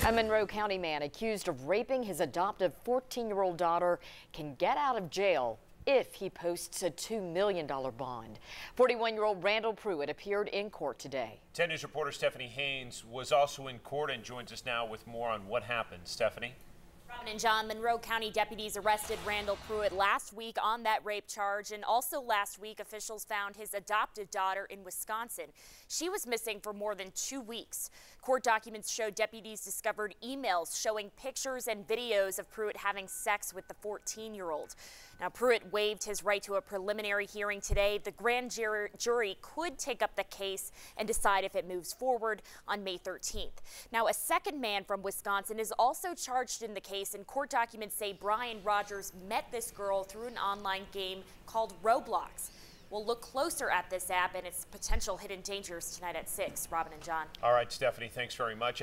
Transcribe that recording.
A Monroe County man accused of raping his adoptive 14-year-old daughter can get out of jail if he posts a $2 million bond. 41-year-old Randall Pruitt appeared in court today. 10 News reporter Stephanie Haines was also in court and joins us now with more on what happened. Stephanie? Robin and John, Monroe County deputies arrested Randall Pruitt last week on that rape charge, and also last week officials found his adoptive daughter in Wisconsin. She was missing for more than 2 weeks. Court documents show deputies discovered emails showing pictures and videos of Pruitt having sex with the 14-year-old. Now, Pruitt waived his right to a preliminary hearing today. The grand jury could take up the case and decide if it moves forward on May 13th. Now, a second man from Wisconsin is also charged in the case, and court documents say Brian Rogers met this girl through an online game called Roblox. We'll look closer at this app and its potential hidden dangers tonight at 6. Robin and John. All right, Stephanie, thanks very much.